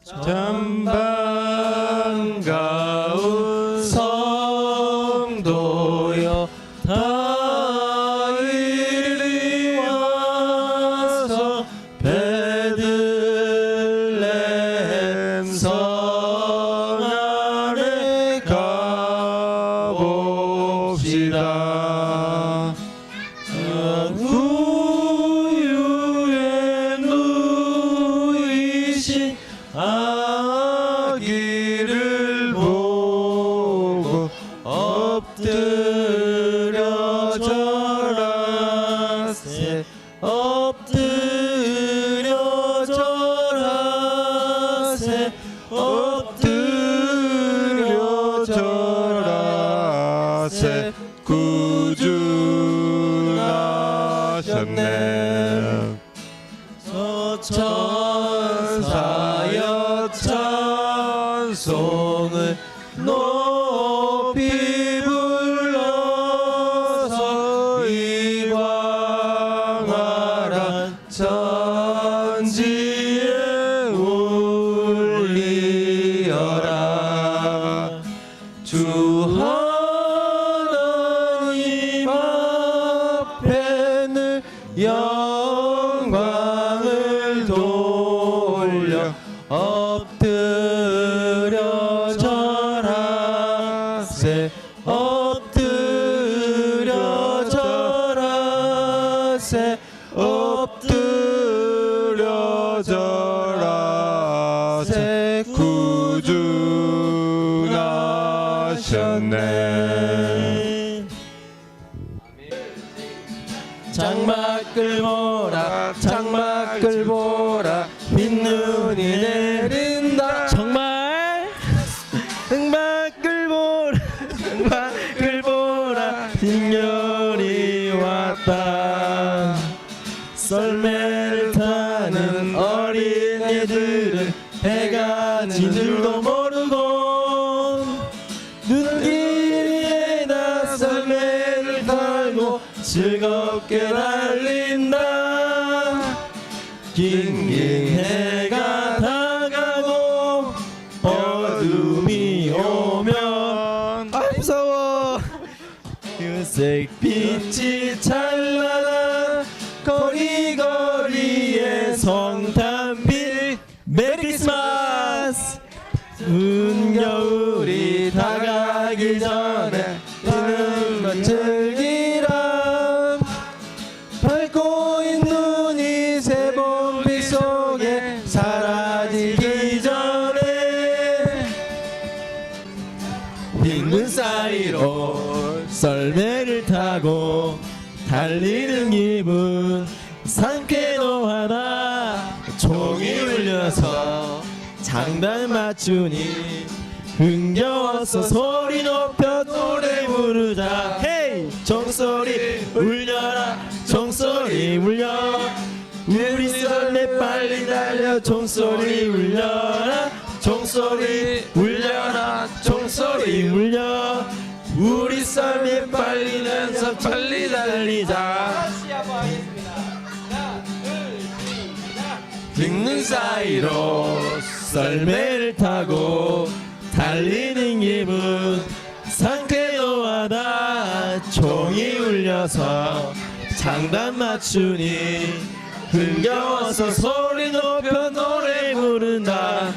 참 반가운 성도여 다 이리 와서 베들레헴 성 안에 가봅시다. 우유에 누이신 아기를 보고 엎드려 절하세 엎드려 절하세 엎드려 절하세 구주하셨네. 천사여 찬송을 높이 불러서 이광활한 천지에 울리어라. 주 하나님 앞에 늘 영광을 돌려 엎드려 절하세 엎드려 절하세 엎드려 절하세 구주하셨네. 장막을 보라 장막을 보라 빗눈이 내린다. 정말 장막을 보라 장막을 보라 뒷열이 왔다. 썰매를 타는 어린애들은 해가 진 줄도 모르고 눈길에다 썰매를 타고 즐겁게 달린다. 긴긴 해가 다가고 어둠이 오면 아 무서워. 유색 빛이 찬란한 거리거리에 성탄빛 메리 크리스마스. 겨울이 다가기 전에 뜨는 건 즐기라. 밝고 있는 이 새봄빛 속에 사라지기 전에 흰눈 사이로 썰매를 타고 달리는 기분 상쾌도 하다. 종이 울려서 장단 맞추니 흥겨워서 소리 높여 노래 부르자. 헤이 종소리 울려라 종소리 울려 우리 썰매 빨리 달려 종소리 울려라 종소리 울려라 종소리 울려 우리 썰매 빨리 내서 빨리 달리자. 빗눈 사이로 썰매를 타고 달리는 기분 상쾌도 하다. 종이 울려서 장단 맞추니 흥겨워서 소리 높여 노래 부른다.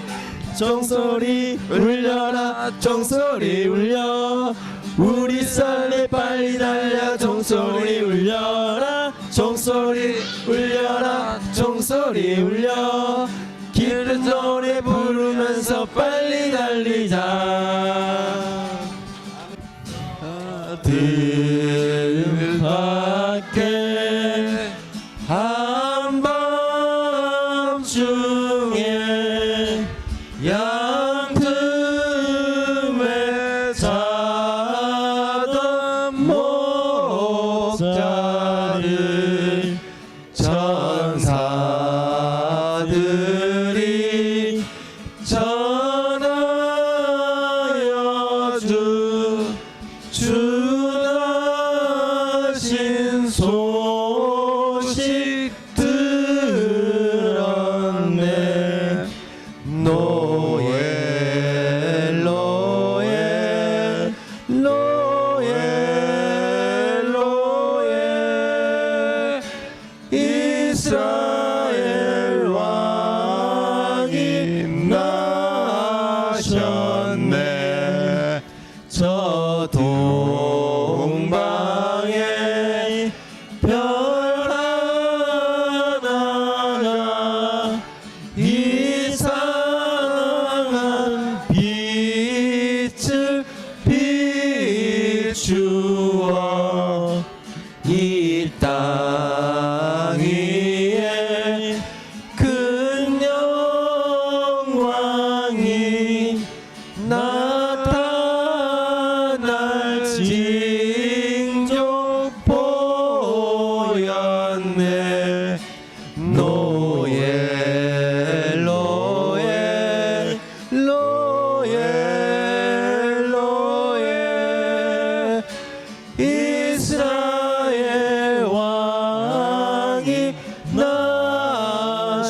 종소리 울려라 종소리 울려 우리 썰매 빨리 달려 종소리 울려라 종소리 울려라 종소리 울려 기쁜 노래 부르면서 빨리 달리자. 어둠 밖에 한밤중에 양틈에 자던 목자들 천사들이 전하여 주나신 소식 들었네. 동방에 별 하나가 이상한 빛을 비추어 이 땅 위에 큰 영광이 나타날 징조 보였네. 로엘 로엘 로엘 로엘 이스라엘 왕이 나셨네.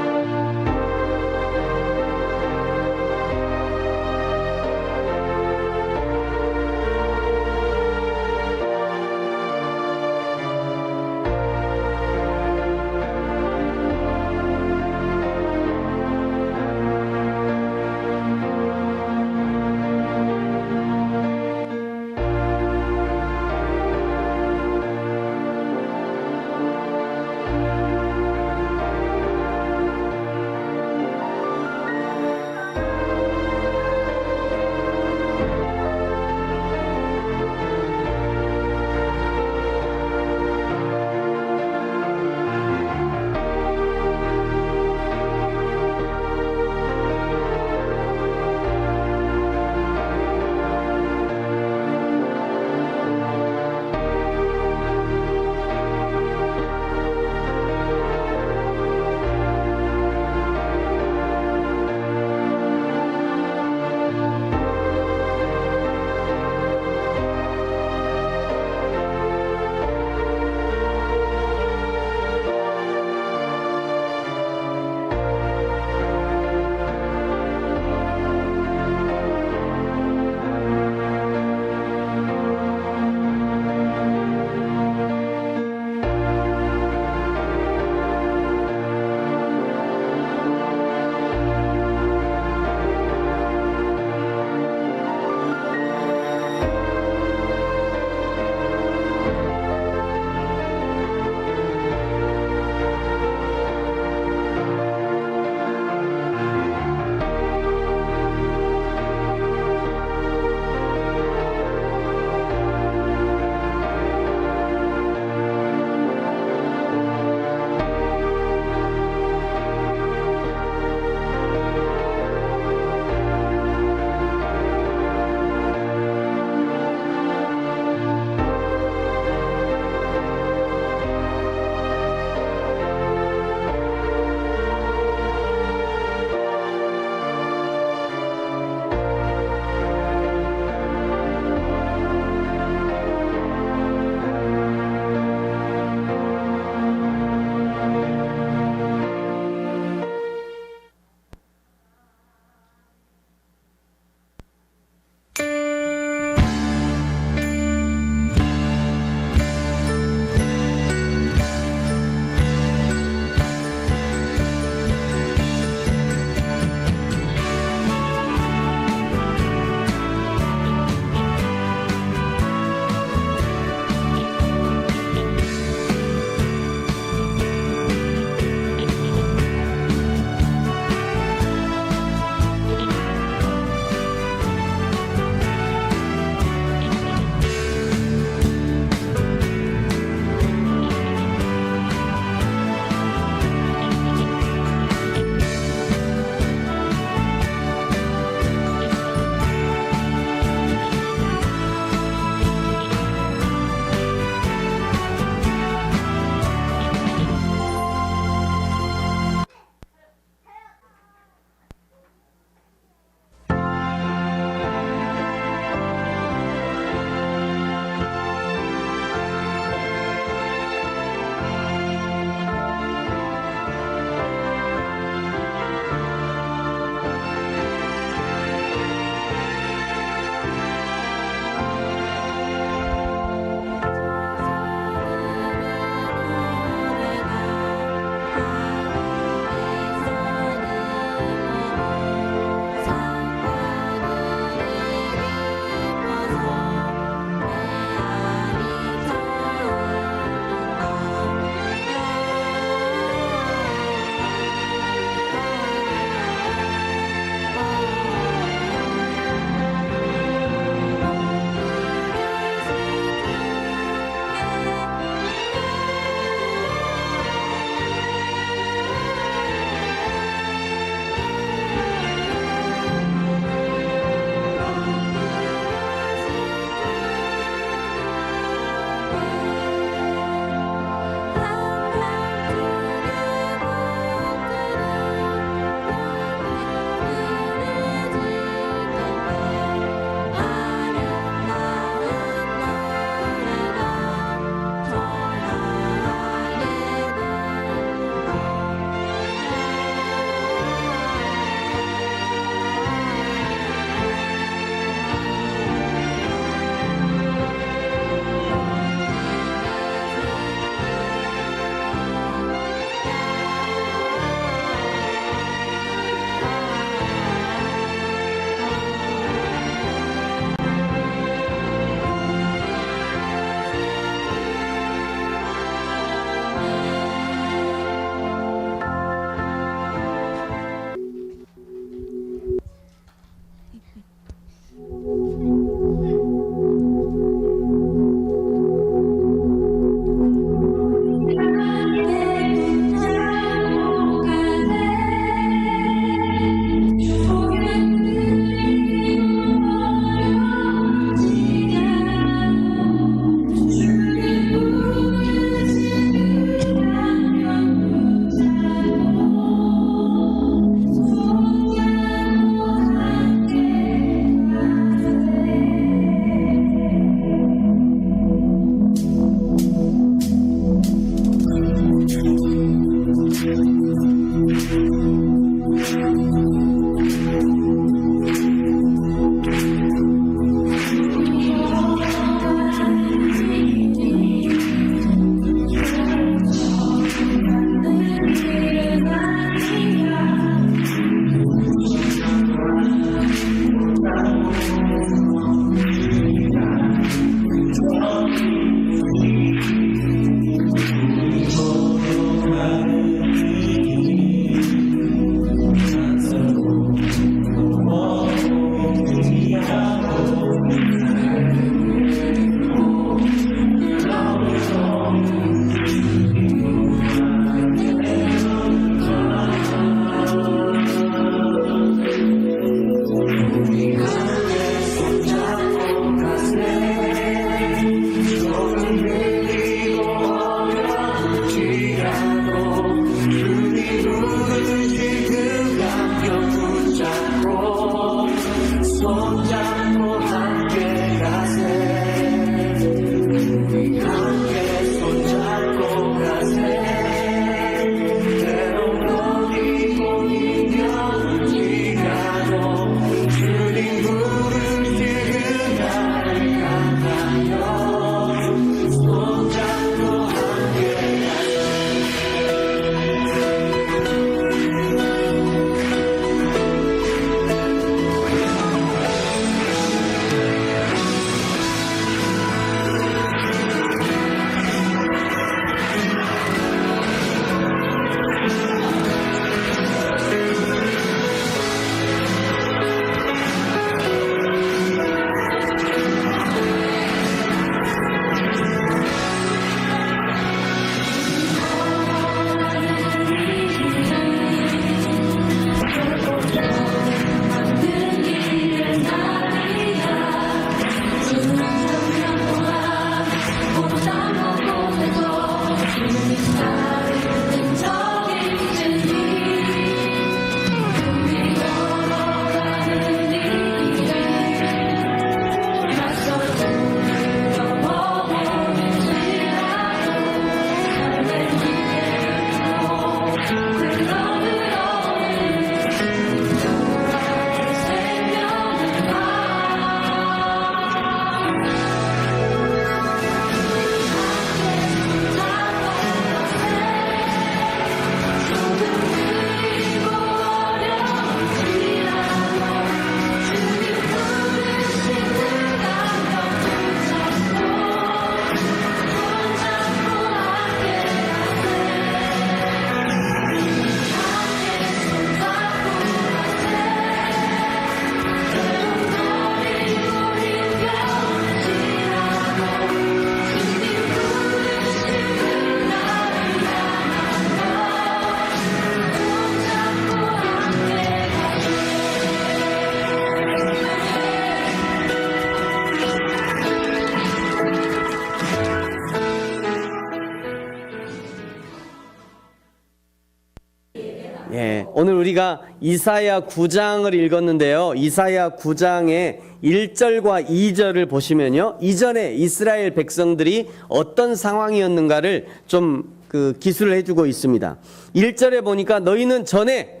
오늘 우리가 이사야 9장을 읽었는데요. 이사야 9장의 1절과 2절을 보시면요. 이전에 이스라엘 백성들이 어떤 상황이었는가를 좀 기술을 해주고 있습니다. 1절에 보니까 너희는 전에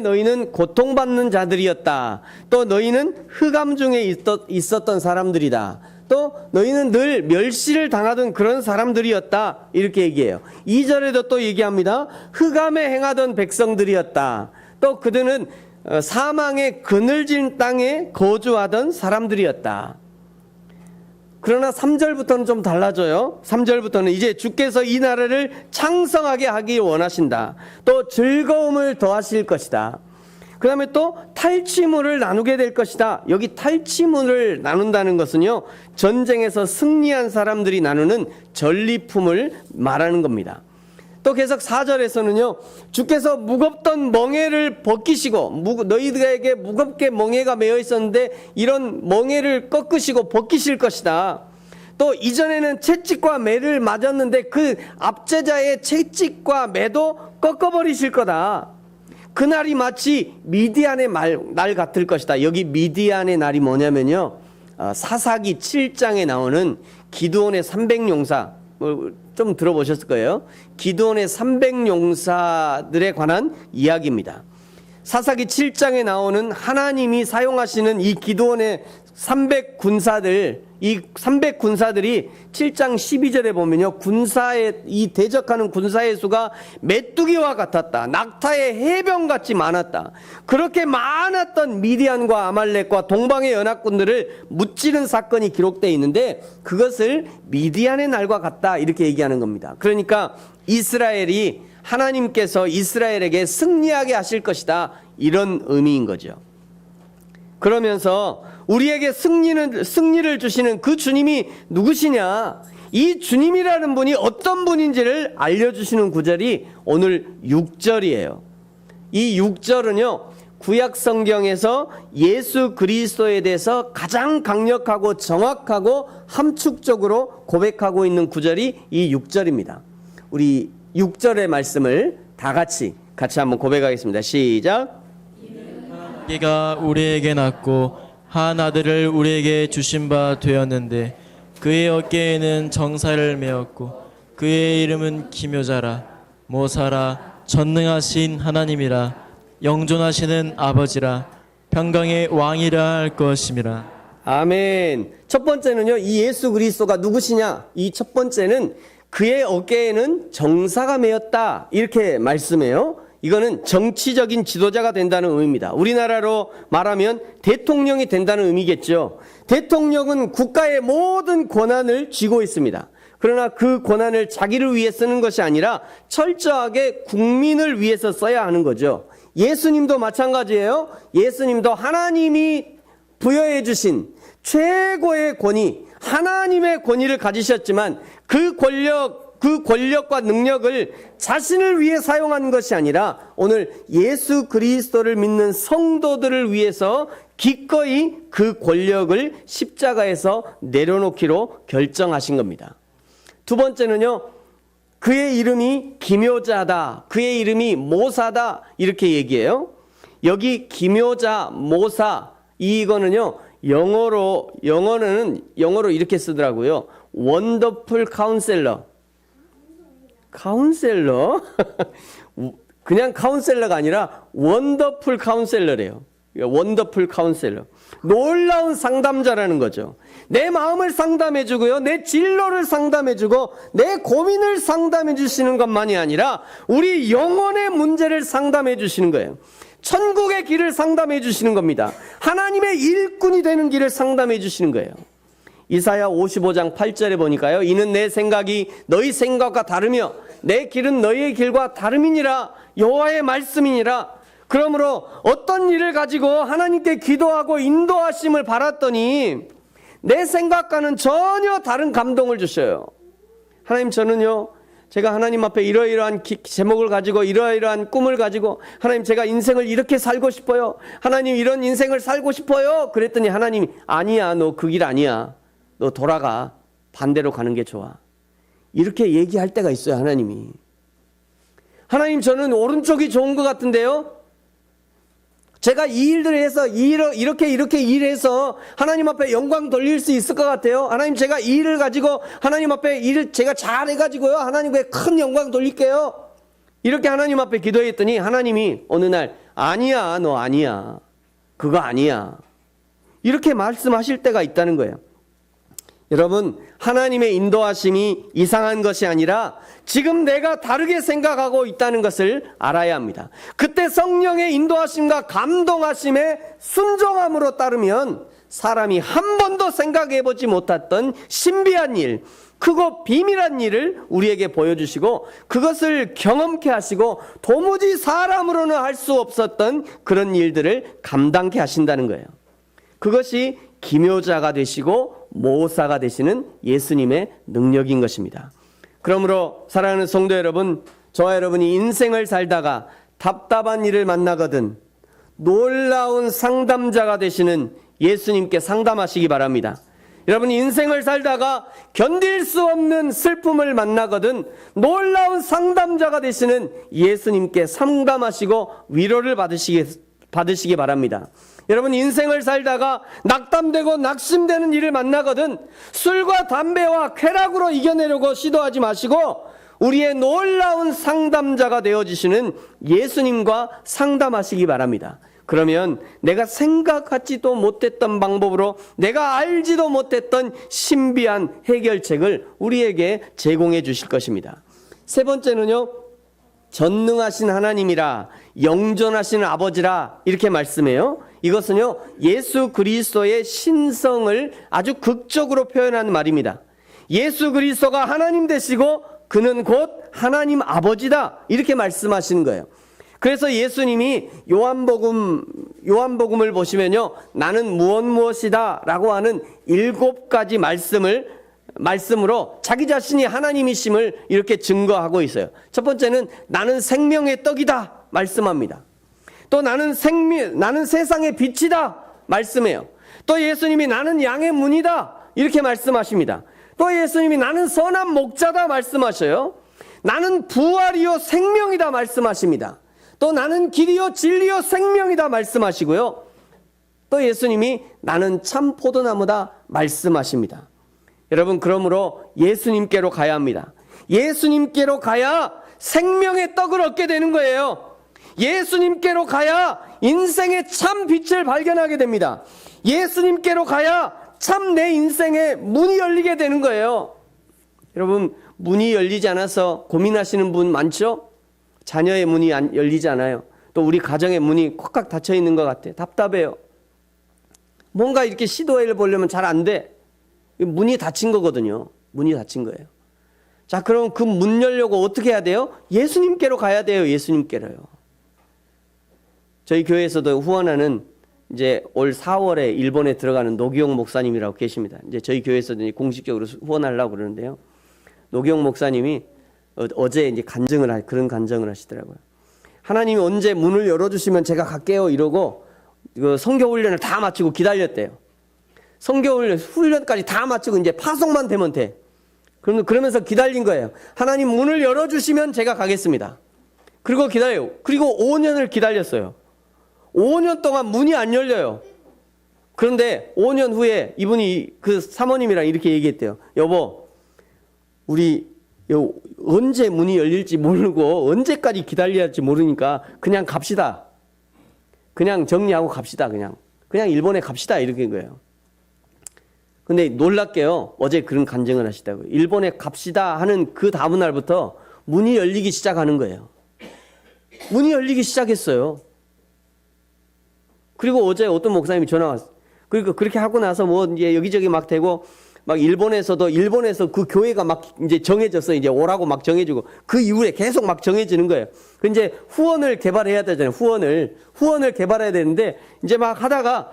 너희는 고통받는 자들이었다. 또 너희는 흑암 중에 있었던 사람들이다. 또 너희는 늘 멸시를 당하던 그런 사람들이었다. 이렇게 얘기해요. 2절에도 또 얘기합니다. 흑암에 행하던 백성들이었다. 또 그들은 사망의 그늘진 땅에 거주하던 사람들이었다. 그러나 3절부터는 좀 달라져요. 3절부터는 이제 주께서 이 나라를 창성하게 하기 원하신다. 또 즐거움을 더하실 것이다. 그 다음에 또 탈취물을 나누게 될 것이다. 여기 탈취물을 나눈다는 것은요, 전쟁에서 승리한 사람들이 나누는 전리품을 말하는 겁니다. 또 계속 4절에서는요, 주께서 무겁던 멍에를 벗기시고, 너희들에게 무겁게 멍에가 메어 있었는데 이런 멍에를 꺾으시고 벗기실 것이다. 또 이전에는 채찍과 매를 맞았는데 그 압제자의 채찍과 매도 꺾어버리실 거다. 그날이 마치 미디안의 날 같을 것이다. 여기 미디안의 날이 뭐냐면요, 사사기 7장에 나오는 기드온의 300용사, 좀 들어보셨을 거예요. 기드온의 300용사들에 관한 이야기입니다. 사사기 7장에 나오는 하나님이 사용하시는 이 기드온의 300군사들, 이 300군사들이 7장 12절에 보면요, 이 대적하는 군사의 수가 메뚜기와 같았다. 낙타의 해병같이 많았다. 그렇게 많았던 미디안과 아말렉과 동방의 연합군들을 무찌른 사건이 기록되어 있는데 그것을 미디안의 날과 같다, 이렇게 얘기하는 겁니다. 그러니까 이스라엘이, 하나님께서 이스라엘에게 승리하게 하실 것이다, 이런 의미인 거죠. 그러면서 우리에게 승리를 주시는 그 주님이 누구시냐, 이 주님이라는 분이 어떤 분인지를 알려주시는 구절이 오늘 6절이에요. 이 6절은요, 구약 성경에서 예수 그리스도에 대해서 가장 강력하고 정확하고 함축적으로 고백하고 있는 구절이 이 6절입니다. 우리 6절의 말씀을 다 같이 한번 고백하겠습니다. 시작. 이가 우리에게 낳고 한 아들을 우리에게 주신 바 되었는데 그의 어깨에는 정사를 메었고 그의 이름은 기묘자라, 모사라, 전능하신 하나님이라, 영존하시는 아버지라, 평강의 왕이라 할 것임이라. 아멘. 첫 번째는요, 이 예수 그리스도가 누구시냐, 이 첫 번째는 그의 어깨에는 정사가 메었다, 이렇게 말씀해요. 이거는 정치적인 지도자가 된다는 의미입니다. 우리나라로 말하면 대통령이 된다는 의미겠죠. 대통령은 국가의 모든 권한을 쥐고 있습니다. 그러나 그 권한을 자기를 위해 쓰는 것이 아니라 철저하게 국민을 위해서 써야 하는 거죠. 예수님도 마찬가지예요. 예수님도 하나님이 부여해 주신 최고의 권위, 하나님의 권위를 가지셨지만 그 권력과 능력을 자신을 위해 사용하는 것이 아니라 오늘 예수 그리스도를 믿는 성도들을 위해서 기꺼이 그 권력을 십자가에서 내려놓기로 결정하신 겁니다. 두 번째는요, 그의 이름이 기묘자다, 그의 이름이 모사다, 이렇게 얘기해요. 여기 기묘자, 모사, 이거는요, 영어는 이렇게 쓰더라고요. 원더풀 카운셀러. 그냥 카운셀러가 아니라 원더풀 카운셀러래요. 원더풀 카운셀러. 놀라운 상담자라는 거죠. 내 마음을 상담해 주고요, 내 진로를 상담해 주고 내 고민을 상담해 주시는 것만이 아니라 우리 영혼의 문제를 상담해 주시는 거예요. 천국의 길을 상담해 주시는 겁니다. 하나님의 일꾼이 되는 길을 상담해 주시는 거예요. 이사야 55장 8절에 보니까요, 이는 내 생각이 너희 생각과 다르며 내 길은 너희의 길과 다름이니라, 여호와의 말씀이니라. 그러므로 어떤 일을 가지고 하나님께 기도하고 인도하심을 받았더니 내 생각과는 전혀 다른 감동을 주셔요. 하나님, 저는요, 제가 하나님 앞에 이러이러한 제목을 가지고 이러이러한 꿈을 가지고 하나님, 제가 인생을 이렇게 살고 싶어요. 하나님, 이런 인생을 살고 싶어요. 그랬더니 하나님이 아니야, 너 그 길 아니야. 너 돌아가. 반대로 가는 게 좋아. 이렇게 얘기할 때가 있어요, 하나님이. 하나님, 저는 오른쪽이 좋은 것 같은데요. 제가 이 일들을 해서 이렇게 일해서 하나님 앞에 영광 돌릴 수 있을 것 같아요. 하나님, 제가 이 일을 가지고 하나님 앞에 일을 제가 잘 해가지고요, 하나님께 큰 영광 돌릴게요. 이렇게 하나님 앞에 기도했더니 하나님이 어느 날, 아니야, 너 아니야, 그거 아니야, 이렇게 말씀하실 때가 있다는 거예요. 여러분, 하나님의 인도하심이 이상한 것이 아니라 지금 내가 다르게 생각하고 있다는 것을 알아야 합니다. 그때 성령의 인도하심과 감동하심에 순종함으로 따르면 사람이 한 번도 생각해보지 못했던 신비한 일, 크고 비밀한 일을 우리에게 보여주시고 그것을 경험케 하시고 도무지 사람으로는 할 수 없었던 그런 일들을 감당케 하신다는 거예요. 그것이 기묘자가 되시고 모사가 되시는 예수님의 능력인 것입니다. 그러므로 사랑하는 성도 여러분, 저와 여러분이 인생을 살다가 답답한 일을 만나거든 놀라운 상담자가 되시는 예수님께 상담하시기 바랍니다. 여러분이 인생을 살다가 견딜 수 없는 슬픔을 만나거든 놀라운 상담자가 되시는 예수님께 상담하시고 위로를 받으시기 바랍니다. 여러분, 인생을 살다가 낙담되고 낙심되는 일을 만나거든 술과 담배와 쾌락으로 이겨내려고 시도하지 마시고 우리의 놀라운 상담자가 되어주시는 예수님과 상담하시기 바랍니다. 그러면 내가 생각하지도 못했던 방법으로 내가 알지도 못했던 신비한 해결책을 우리에게 제공해 주실 것입니다. 세 번째는요, 전능하신 하나님이라 영존하신 아버지라 이렇게 말씀해요. 이것은요, 예수 그리스도의 신성을 아주 극적으로 표현하는 말입니다. 예수 그리스도가 하나님 되시고 그는 곧 하나님 아버지다 이렇게 말씀하시는 거예요. 그래서 예수님이 요한복음을 보시면요, 나는 무엇이다 라고 하는 7가지 말씀으로 자기 자신이 하나님이심을 이렇게 증거하고 있어요. 첫 번째는 나는 생명의 떡이다 말씀합니다. 또 나는 세상의 빛이다 말씀해요. 또 예수님이 나는 양의 문이다 이렇게 말씀하십니다. 또 예수님이 나는 선한 목자다 말씀하셔요. 나는 부활이요 생명이다 말씀하십니다. 또 나는 길이요 진리요 생명이다 말씀하시고요. 또 예수님이 나는 참 포도나무다 말씀하십니다. 여러분, 그러므로 예수님께로 가야 합니다. 예수님께로 가야 생명의 떡을 얻게 되는 거예요. 예수님께로 가야 인생의 참 빛을 발견하게 됩니다. 예수님께로 가야 참 내 인생의 문이 열리게 되는 거예요. 여러분, 문이 열리지 않아서 고민하시는 분 많죠? 자녀의 문이 열리지 않아요. 또 우리 가정의 문이 콱콱 닫혀 있는 것 같아요. 답답해요. 뭔가 이렇게 시도해 보려면 잘 안 돼. 문이 닫힌 거거든요. 문이 닫힌 거예요. 자, 그럼 그 문 열려고 어떻게 해야 돼요? 예수님께로 가야 돼요. 예수님께로요. 저희 교회에서도 후원하는 이제 올 4월에 일본에 들어가는 노기용 목사님이라고 계십니다. 이제 저희 교회에서도 공식적으로 후원하려고 그러는데요. 노기용 목사님이 어제 이제 그런 간증을 하시더라고요. 하나님이 언제 문을 열어주시면 제가 갈게요 이러고 선교 훈련을 다 마치고 기다렸대요. 선교 훈련까지 다 마치고 이제 파송만 되면 돼. 그러면서 기다린 거예요. 하나님 문을 열어주시면 제가 가겠습니다. 그리고 기다려요. 그리고 5년을 기다렸어요. 5년 동안 문이 안 열려요. 그런데 5년 후에 이분이 그 사모님이랑 이렇게 얘기했대요. 여보, 우리 언제 문이 열릴지 모르고 언제까지 기다려야 할지 모르니까 그냥 갑시다. 그냥 정리하고 갑시다. 그냥 일본에 갑시다. 이렇게 한 거예요. 근데 놀랍게요, 어제 그런 간증을 하시다고요. 일본에 갑시다 하는 그 다음 날부터 문이 열리기 시작하는 거예요. 문이 열리기 시작했어요. 그리고 어제 어떤 목사님이 전화 왔어요. 그러니까 그렇게 하고 나서 뭐 이제 여기저기 막 되고 막 일본에서 그 교회가 막 이제 정해졌어요. 이제 오라고 막 정해지고 그 이후에 계속 막 정해지는 거예요. 그 이제 후원을 개발해야 되잖아요. 후원을 개발해야 되는데 이제 막 하다가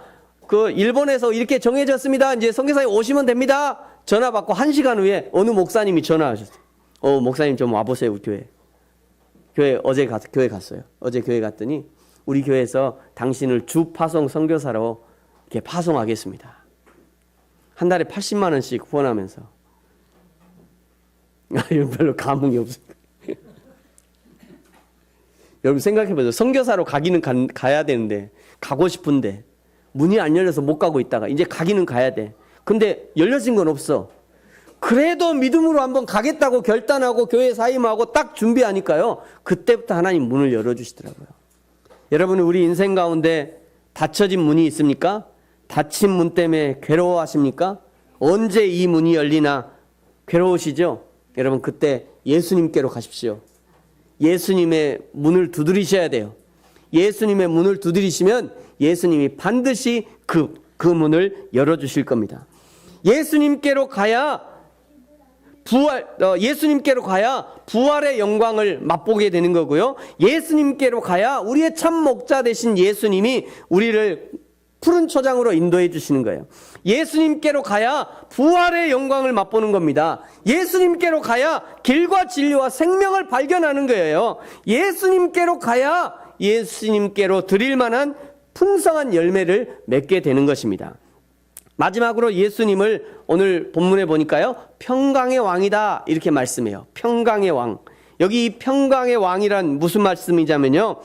그 일본에서 이렇게 정해졌습니다. 이제 선교사님 오시면 됩니다. 전화 받고 1시간 후에 어느 목사님이 전화하셨어요. 목사님 좀 와보세요. 우리 교회 교회 갔어요. 어제 교회 갔더니 우리 교회에서 당신을 주 파송 선교사로 이렇게 파송하겠습니다. 한 달에 80만 원씩 후원하면서. 이건 별로 감흥이 없어요. 여러분 생각해보세요. 선교사로 가야 되는데, 가고 싶은데 문이 안 열려서 못 가고 있다가 이제 가기는 가야 돼. 근데 열려진 건 없어. 그래도 믿음으로 한번 가겠다고 결단하고 교회 사임하고 딱 준비하니까요, 그때부터 하나님 문을 열어주시더라고요. 여러분, 우리 인생 가운데 닫혀진 문이 있습니까? 닫힌 문 때문에 괴로워하십니까? 언제 이 문이 열리나 괴로우시죠? 여러분, 그때 예수님께로 가십시오. 예수님의 문을 두드리셔야 돼요. 예수님의 문을 두드리시면 예수님이 반드시 그 문을 열어주실 겁니다. 예수님께로 가야 예수님께로 가야 부활의 영광을 맛보게 되는 거고요. 예수님께로 가야 우리의 참 목자 되신 예수님이 우리를 푸른 초장으로 인도해 주시는 거예요. 예수님께로 가야 부활의 영광을 맛보는 겁니다. 예수님께로 가야 길과 진리와 생명을 발견하는 거예요. 예수님께로 가야 예수님께로 드릴 만한 풍성한 열매를 맺게 되는 것입니다. 마지막으로 예수님을 오늘 본문에 보니까요, 평강의 왕이다 이렇게 말씀해요. 평강의 왕. 여기 이 평강의 왕이란 무슨 말씀이냐면요,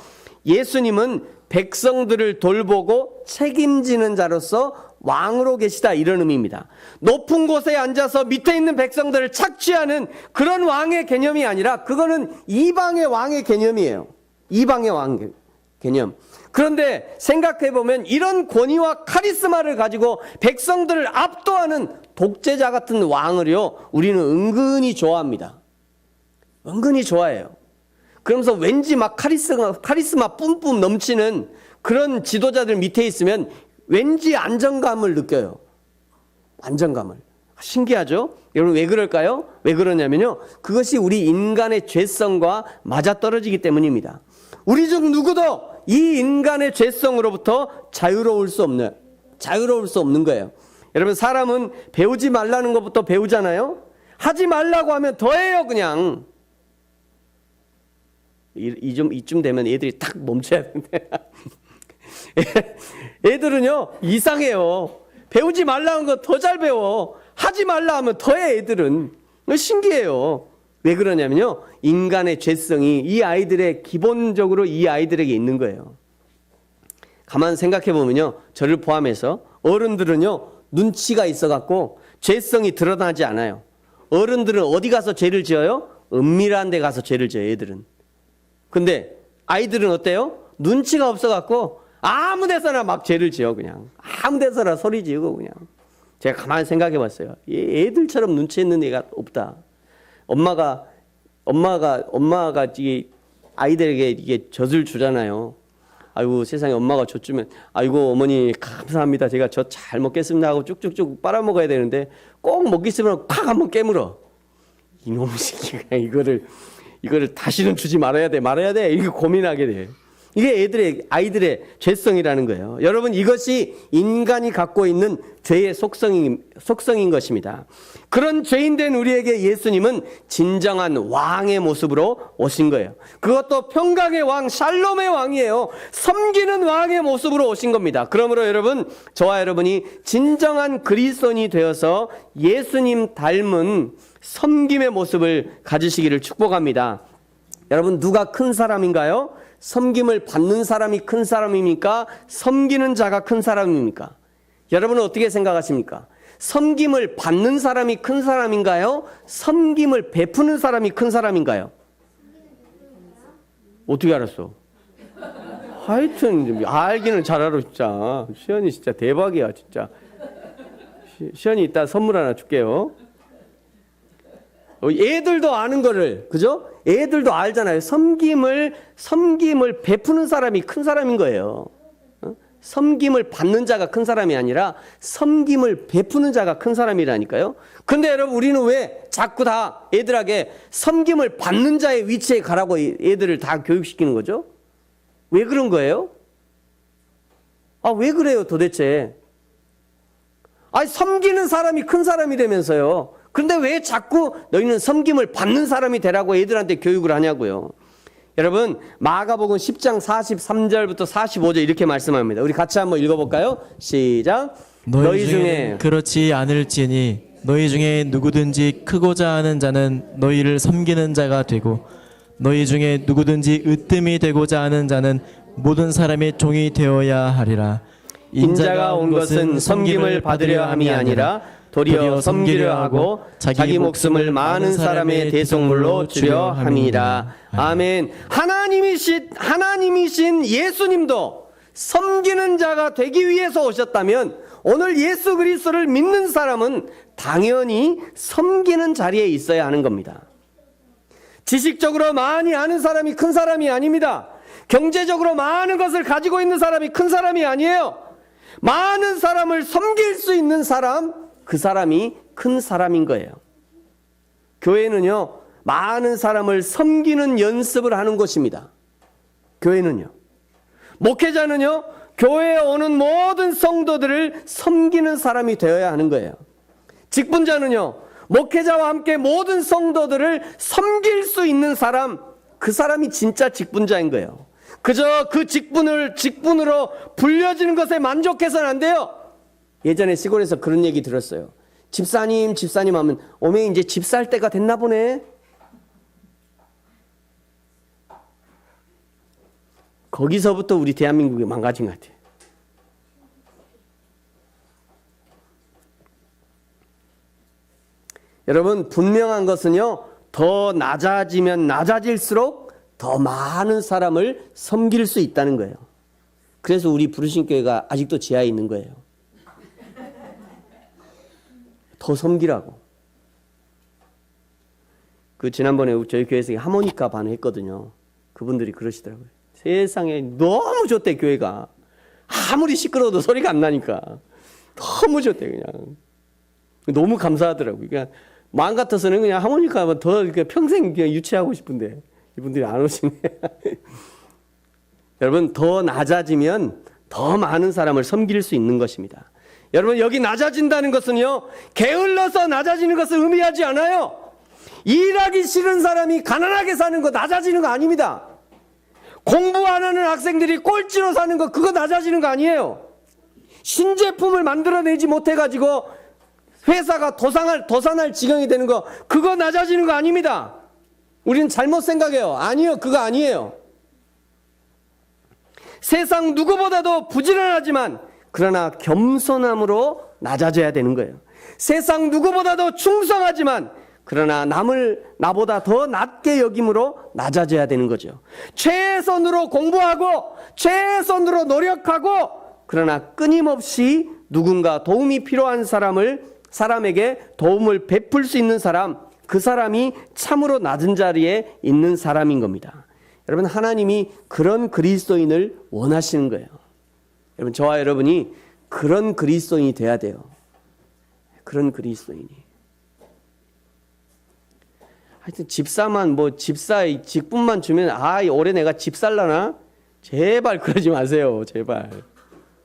예수님은 백성들을 돌보고 책임지는 자로서 왕으로 계시다 이런 의미입니다. 높은 곳에 앉아서 밑에 있는 백성들을 착취하는 그런 왕의 개념이 아니라 그거는 이방의 왕의 개념이에요. 이방의 왕 개념. 그런데 생각해보면 이런 권위와 카리스마를 가지고 백성들을 압도하는 독재자 같은 왕을요, 우리는 은근히 좋아합니다. 은근히 좋아해요. 그러면서 왠지 막 카리스마 뿜뿜 넘치는 그런 지도자들 밑에 있으면 왠지 안정감을 느껴요. 안정감을. 신기하죠? 여러분, 왜 그럴까요? 왜 그러냐면요, 그것이 우리 인간의 죄성과 맞아떨어지기 때문입니다. 우리 중 누구도 이 인간의 죄성으로부터 자유로울 수 없는 거예요. 여러분, 사람은 배우지 말라는 것부터 배우잖아요. 하지 말라고 하면 더 해요, 그냥. 이쯤 되면 애들이 탁 멈춰야 되는데. 애들은요, 이상해요. 배우지 말라는 거 더 잘 배워. 하지 말라 하면 더 해, 애들은. 신기해요. 왜 그러냐면요, 인간의 죄성이 기본적으로 이 아이들에게 있는 거예요. 가만 생각해 보면요, 저를 포함해서 어른들은요, 눈치가 있어갖고 죄성이 드러나지 않아요. 어른들은 어디 가서 죄를 지어요? 은밀한 데 가서 죄를 지어요, 애들은. 근데 아이들은 어때요? 눈치가 없어갖고 아무 데서나 막 죄를 지어. 그냥 아무 데서나 소리 지르고. 그냥 제가 가만히 생각해 봤어요. 애들처럼 눈치 있는 애가 없다. 엄마가 이게 아이들에게 이게 젖을 주잖아요. 아이고, 세상에, 엄마가 젖 주면 아이고 어머니 감사합니다, 제가 젖 잘 먹겠습니다 하고 쭉쭉쭉 빨아먹어야 되는데 꼭 먹기 싫으면 콱 한번 깨물어. 이놈의 새끼가 이거를 다시는 주지 말아야 돼 이렇게 고민하게 돼. 이게 아이들의 죄성이라는 거예요. 여러분, 이것이 인간이 갖고 있는 죄의 속성인 것입니다. 그런 죄인된 우리에게 예수님은 진정한 왕의 모습으로 오신 거예요. 그것도 평강의 왕, 샬롬의 왕이에요. 섬기는 왕의 모습으로 오신 겁니다. 그러므로 여러분, 저와 여러분이 진정한 그리스도인이 되어서 예수님 닮은 섬김의 모습을 가지시기를 축복합니다. 여러분, 누가 큰 사람인가요? 섬김을 받는 사람이 큰 사람입니까? 섬기는 자가 큰 사람입니까? 여러분은 어떻게 생각하십니까? 섬김을 받는 사람이 큰 사람인가요? 섬김을 베푸는 사람이 큰 사람인가요? 어떻게 알았어? 하여튼 알기는 잘 알아. 진짜 시연이 진짜 대박이야. 진짜 시연이 이따 선물 하나 줄게요. 애들도 아는 거를, 그죠? 애들도 알잖아요. 섬김을 베푸는 사람이 큰 사람인 거예요. 섬김을 받는 자가 큰 사람이 아니라 섬김을 베푸는 자가 큰 사람이라니까요. 근데 여러분, 우리는 왜 자꾸 다 애들에게 섬김을 받는 자의 위치에 가라고 애들을 다 교육시키는 거죠? 왜 그런 거예요? 왜 그래요 도대체? 섬기는 사람이 큰 사람이라면서요. 그런데 왜 자꾸 너희는 섬김을 받는 사람이 되라고 애들한테 교육을 하냐고요. 여러분, 마가복음 10장 43절부터 45절 이렇게 말씀합니다. 우리 같이 한번 읽어볼까요? 시작. 너희 중에 그렇지 않을지니 너희 중에 누구든지 크고자 하는 자는 너희를 섬기는 자가 되고 너희 중에 누구든지 으뜸이 되고자 하는 자는 모든 사람의 종이 되어야 하리라. 인자가 온 것은 섬김을 받으려 함이 아니라 도리어 섬기려 하고 자기 목숨을 많은 사람의 대속물로 주려 함이니라. 아멘. 하나님이신 예수님도 섬기는 자가 되기 위해서 오셨다면 오늘 예수 그리스도를 믿는 사람은 당연히 섬기는 자리에 있어야 하는 겁니다. 지식적으로 많이 아는 사람이 큰 사람이 아닙니다. 경제적으로 많은 것을 가지고 있는 사람이 큰 사람이 아니에요. 많은 사람을 섬길 수 있는 사람, 그 사람이 큰 사람인 거예요. 교회는요, 많은 사람을 섬기는 연습을 하는 곳입니다. 교회는요. 목회자는요, 교회에 오는 모든 성도들을 섬기는 사람이 되어야 하는 거예요. 직분자는요, 목회자와 함께 모든 성도들을 섬길 수 있는 사람, 그 사람이 진짜 직분자인 거예요. 그저 그 직분으로 불려지는 것에 만족해서는 안 돼요. 예전에 시골에서 그런 얘기 들었어요. 집사님 하면 오메 이제 집 살 때가 됐나 보네. 거기서부터 우리 대한민국이 망가진 것 같아요. 여러분, 분명한 것은요, 더 낮아지면 낮아질수록 더 많은 사람을 섬길 수 있다는 거예요. 그래서 우리 부르신 교회가 아직도 지하에 있는 거예요. 더 섬기라고. 지난번에 저희 교회에서 하모니카 반 했거든요. 그분들이 그러시더라고요. 세상에 너무 좋대, 교회가. 아무리 시끄러워도 소리가 안 나니까. 너무 좋대, 그냥. 너무 감사하더라고요. 그냥 마음 같아서는 그냥 하모니카 더 평생 그냥 유치하고 싶은데 이분들이 안 오시네. 여러분, 더 낮아지면 더 많은 사람을 섬길 수 있는 것입니다. 여러분, 여기 낮아진다는 것은요, 게을러서 낮아지는 것을 의미하지 않아요. 일하기 싫은 사람이 가난하게 사는 거 낮아지는 거 아닙니다. 공부 안 하는 학생들이 꼴찌로 사는 거, 그거 낮아지는 거 아니에요. 신제품을 만들어내지 못해가지고 회사가 도산할 지경이 되는 거, 그거 낮아지는 거 아닙니다. 우리는 잘못 생각해요. 아니요, 그거 아니에요. 세상 누구보다도 부지런하지만 그러나 겸손함으로 낮아져야 되는 거예요. 세상 누구보다도 충성하지만 그러나 남을 나보다 더 낮게 여김으로 낮아져야 되는 거죠. 최선으로 공부하고 최선으로 노력하고 그러나 끊임없이 누군가 도움이 필요한 사람에게 도움을 베풀 수 있는 사람, 그 사람이 참으로 낮은 자리에 있는 사람인 겁니다. 여러분, 하나님이 그런 그리스도인을 원하시는 거예요. 여러분, 저와 여러분이 그런 그리스도인이 돼야 돼요. 그런 그리스도인이. 하여튼 집사의 직분만 주면 올해 내가 집 살라나? 제발 그러지 마세요. 제발.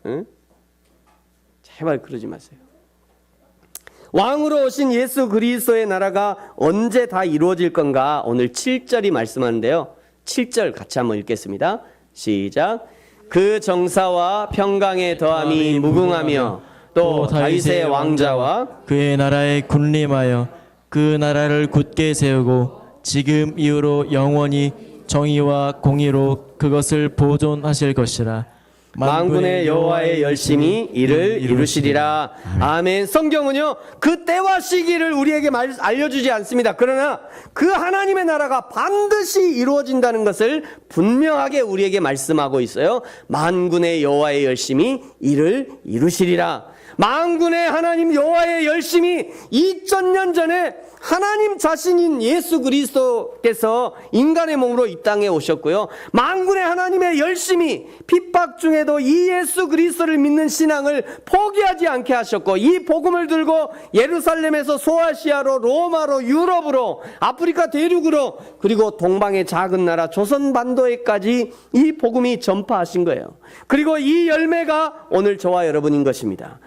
응? 제발 그러지 마세요. 왕으로 오신 예수 그리스도의 나라가 언제 다 이루어질 건가? 오늘 7절이 말씀하는데요. 7절 같이 한번 읽겠습니다. 시작. 그 정사와 평강의 더함이 무궁하며 또 다윗의 왕자와 그의 나라에 군림하여 그 나라를 굳게 세우고 지금 이후로 영원히 정의와 공의로 그것을 보존하실 것이라. 만군의 여호와의 열심히 이를 이루시리라. 아멘. 성경은요, 그 때와 시기를 우리에게 알려주지 않습니다. 그러나 그 하나님의 나라가 반드시 이루어진다는 것을 분명하게 우리에게 말씀하고 있어요. 만군의 여호와의 열심히 이를 이루시리라. 만군의 하나님 여호와의 열심히 2000년 전에 하나님 자신인 예수 그리스도께서 인간의 몸으로 이 땅에 오셨고요. 만군의 하나님의 열심히 핍박 중에도 이 예수 그리스도를 믿는 신앙을 포기하지 않게 하셨고, 이 복음을 들고 예루살렘에서 소아시아로, 로마로, 유럽으로, 아프리카 대륙으로, 그리고 동방의 작은 나라 조선반도에까지 이 복음이 전파하신 거예요. 그리고 이 열매가 오늘 저와 여러분인 것입니다.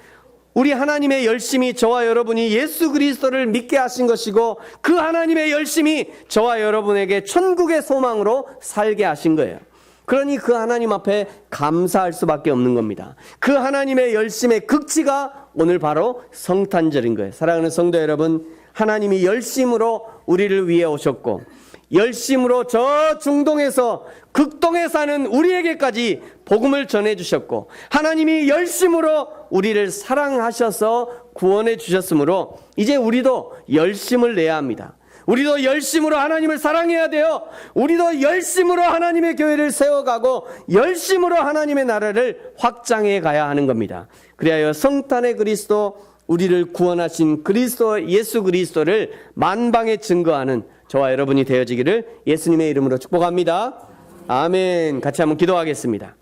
우리 하나님의 열심이 저와 여러분이 예수 그리스도를 믿게 하신 것이고, 그 하나님의 열심이 저와 여러분에게 천국의 소망으로 살게 하신 거예요. 그러니 그 하나님 앞에 감사할 수밖에 없는 겁니다. 그 하나님의 열심의 극치가 오늘 바로 성탄절인 거예요. 사랑하는 성도 여러분, 하나님이 열심으로 우리를 위해 오셨고, 열심으로 저 중동에서 극동에 사는 우리에게까지 복음을 전해주셨고, 하나님이 열심으로 우리를 사랑하셔서 구원해 주셨으므로 이제 우리도 열심을 내야 합니다. 우리도 열심으로 하나님을 사랑해야 돼요. 우리도 열심으로 하나님의 교회를 세워가고 열심으로 하나님의 나라를 확장해 가야 하는 겁니다. 그리하여 성탄의 그리스도, 우리를 구원하신 그리스도, 예수 그리스도를 만방에 증거하는 저와 여러분이 되어지기를 예수님의 이름으로 축복합니다. 아멘. 같이 한번 기도하겠습니다.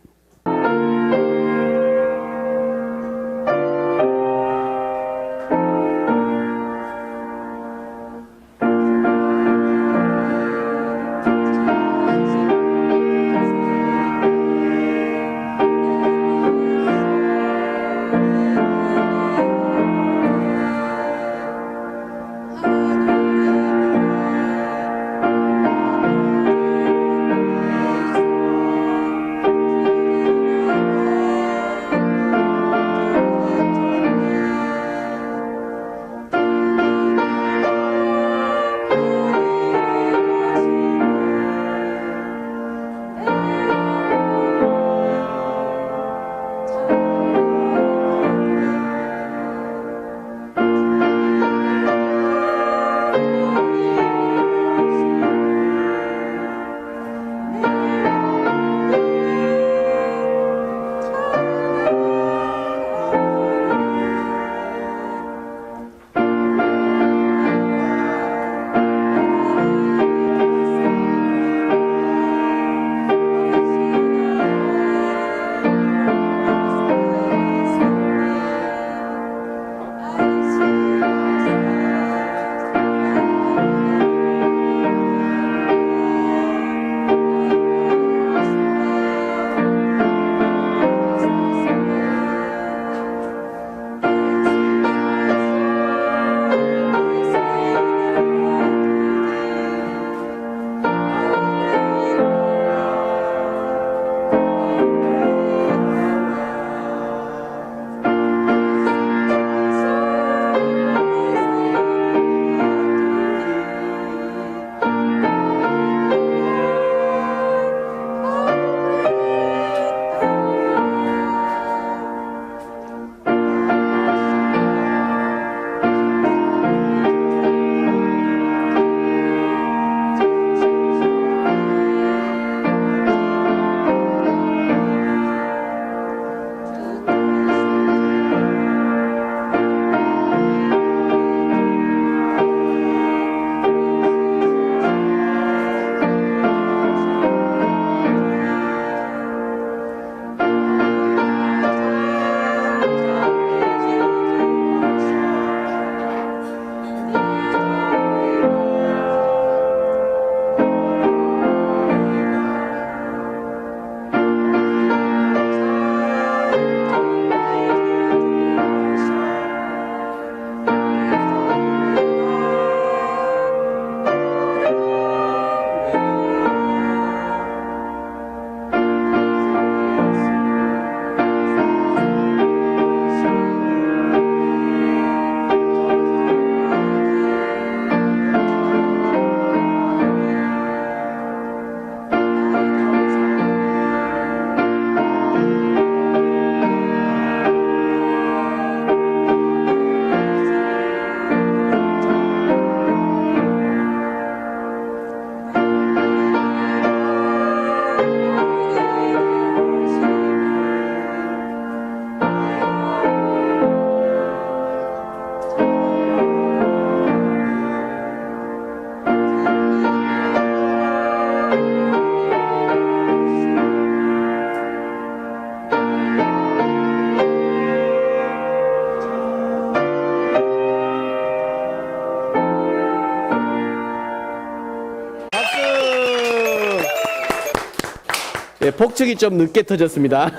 복축이 좀 늦게 터졌습니다.